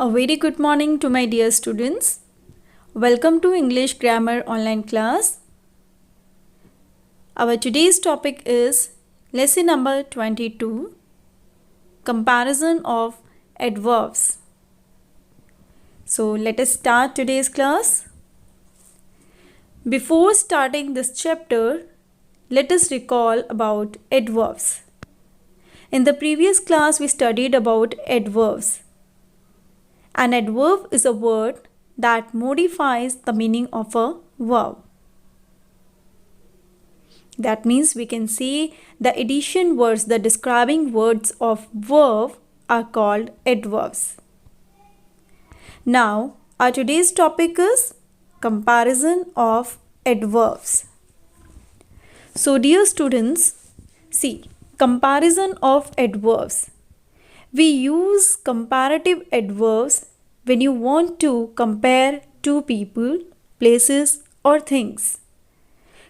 A very good morning to my dear students. Welcome to English Grammar online class. Our today's topic is lesson number 22, comparison of adverbs. So let us start today's class. Before starting this chapter, let us recall about adverbs. In the previous class, we studied about adverbs. An adverb is a word that modifies the meaning of a verb. That means we can say the addition words, the describing words of verb are called adverbs. Now, our today's topic is comparison of adverbs. So, dear students, see, comparison of adverbs. We use comparative adverbs when you want to compare two people, places, or things.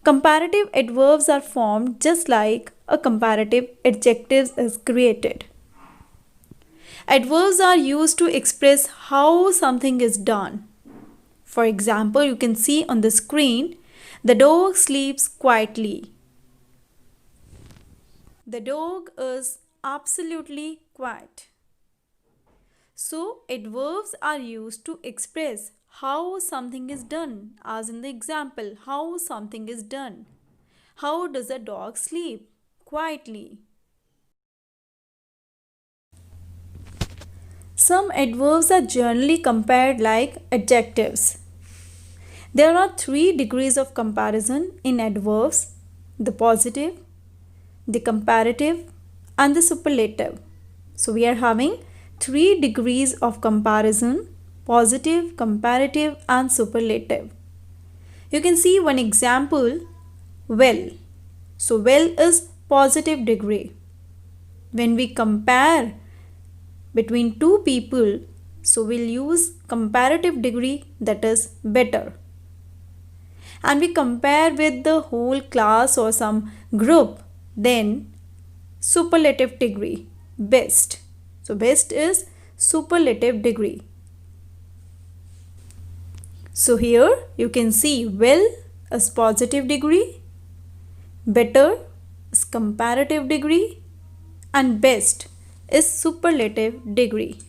Comparative adverbs are formed just like a comparative adjective is created. Adverbs are used to express how something is done. For example, you can see on the screen, the dog sleeps quietly. The dog is absolutely quiet. So, adverbs are used to express how something is done, as in the example, how something is done. How does a dog sleep? Quietly. Some adverbs are generally compared like adjectives. There are 3 degrees of comparison in adverbs: the positive, the comparative, and the superlative. So we are having 3 degrees of comparison: positive, comparative, and superlative. You can see one example, well. So well is positive degree. When we compare between two people, so we'll use comparative degree, that is better. And we compare with the whole class or some group, then superlative degree, best. So best is superlative degree. So here you can see well is positive degree, better is comparative degree, and best is superlative degree.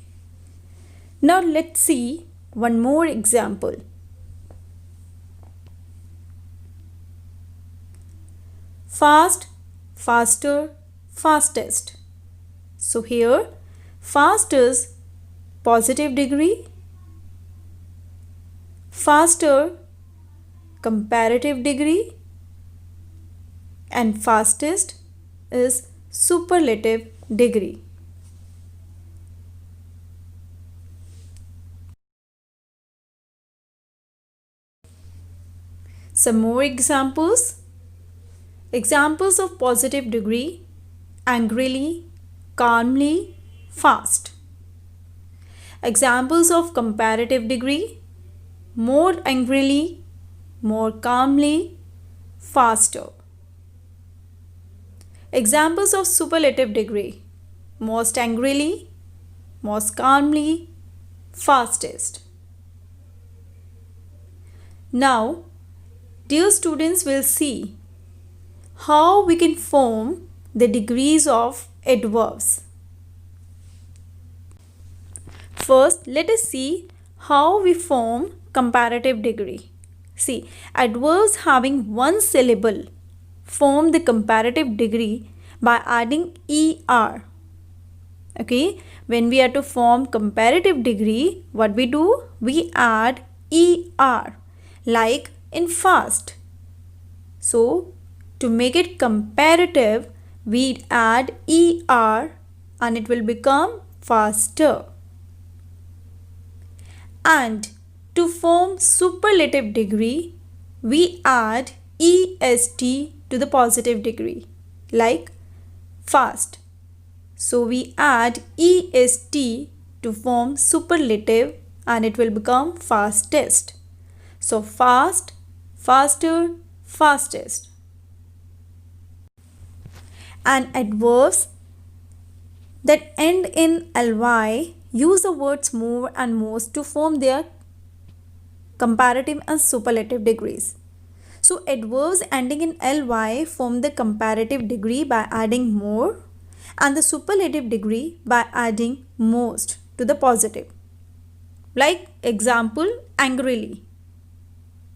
Now let's see one more example. Fast, faster, fastest. So here fast is positive degree, faster comparative degree, and fastest is superlative degree. Some more examples. Examples of positive degree: angrily, calmly, fast. Examples of comparative degree: more angrily, more calmly, faster. Examples of superlative degree: most angrily, most calmly, fastest. Now, dear students, will see how we can form the degrees of adverbs. First, let us see how we form comparative degree. See, adverbs having one syllable form the comparative degree by adding er. Okay, when we are to form comparative degree, what we do? We add er, like in fast. So, to make it comparative, we add er and it will become faster. And to form superlative degree, we add est to the positive degree, like fast. So we add est to form superlative and it will become fastest. So fast, faster, fastest. And adverbs that end in ly use the words more and most to form their comparative and superlative degrees. So adverbs ending in ly form the comparative degree by adding more and the superlative degree by adding most to the positive. Like example, angrily.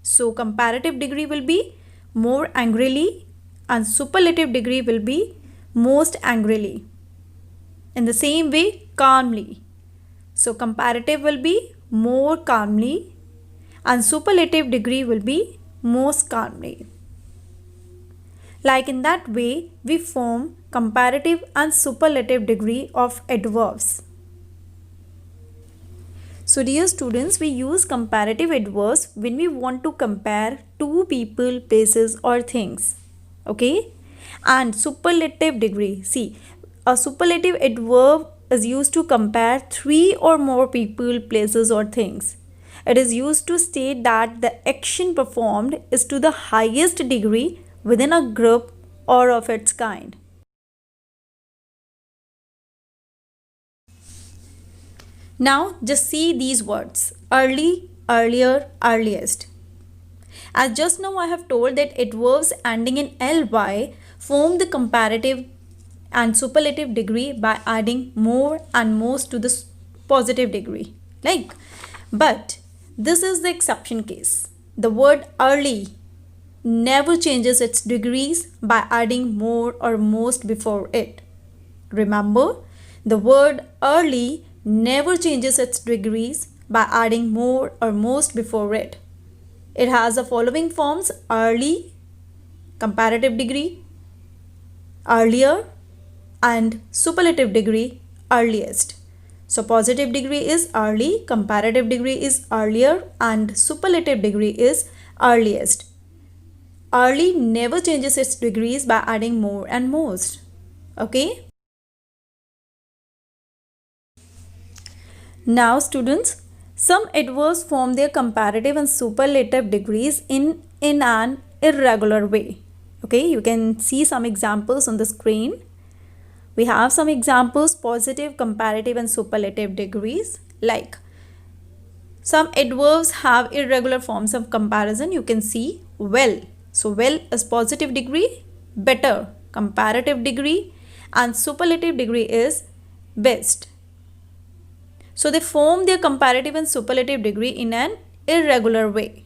So comparative degree will be more angrily and superlative degree will be most angrily. In the same way, calmly. So comparative will be more calmly and superlative degree will be most calmly. Like in that way, we form comparative and superlative degree of adverbs. So dear students, we use comparative adverbs when we want to compare two people, places or things. Okay? And superlative degree. See, a superlative adverb is used to compare three or more people, places or things. It is used to state that the action performed is to the highest degree within a group or of its kind. Now just see these words: early, earlier, earliest. As just now I have told that adverbs ending in ly form the comparative and superlative degree by adding more and most to the positive degree. But this is the exception case. The word early never changes its degrees by adding more or most before it. Remember, the word early never changes its degrees by adding more or most before it. It has the following forms: early, comparative degree, earlier, and superlative degree, earliest. So positive degree is early, comparative degree is earlier, and superlative degree is earliest. Early never changes its degrees by adding more and most. Okay? Now students, some adverbs form their comparative and superlative degrees in an irregular way. Okay, you can see some examples on the screen. We have some examples: positive, comparative and superlative degrees. Like some adverbs have irregular forms of comparison. You can see well. So well is positive degree, better comparative degree, and superlative degree is best. So they form their comparative and superlative degree in an irregular way.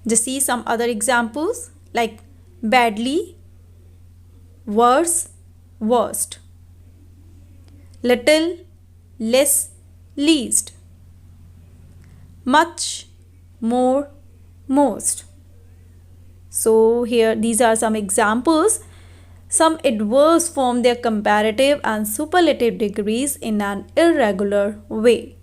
Just see some other examples like badly, worse, worst, little, less, least, much, more, most. So here these are some examples. Some adverbs form their comparative and superlative degrees in an irregular way.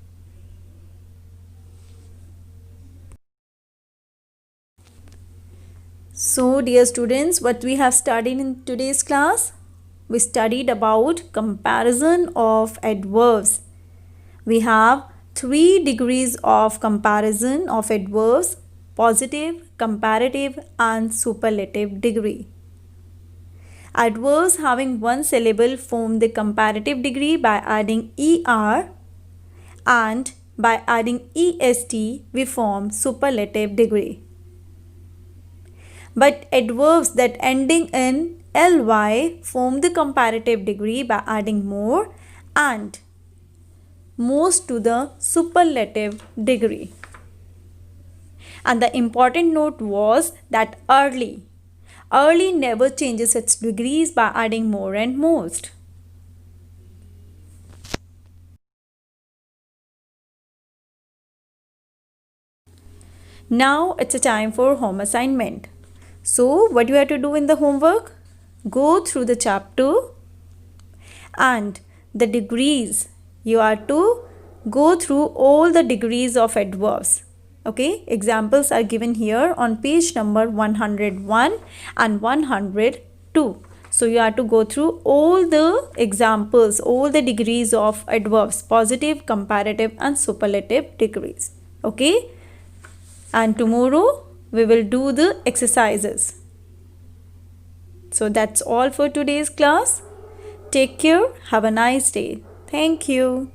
So dear students, what we have studied in today's class? We studied about comparison of adverbs. We have 3 degrees of comparison of adverbs: positive, comparative and superlative degree. Adverbs having one syllable form the comparative degree by adding er, and by adding est we form superlative degree. But adverbs that ending in ly form the comparative degree by adding more and most to the superlative degree. And the important note was that early never changes its degrees by adding more and most. Now it's a time for home assignment. So what you have to do in the homework? Go through the chapter and the degrees. You are to go through all the degrees of adverbs. Okay, examples are given here on page number 101 and 102. So you have to go through all the examples, all the degrees of adverbs: positive, comparative and superlative degrees. Okay, and tomorrow we will do the exercises. So that's all for today's class. Take care. Have a nice day. Thank you.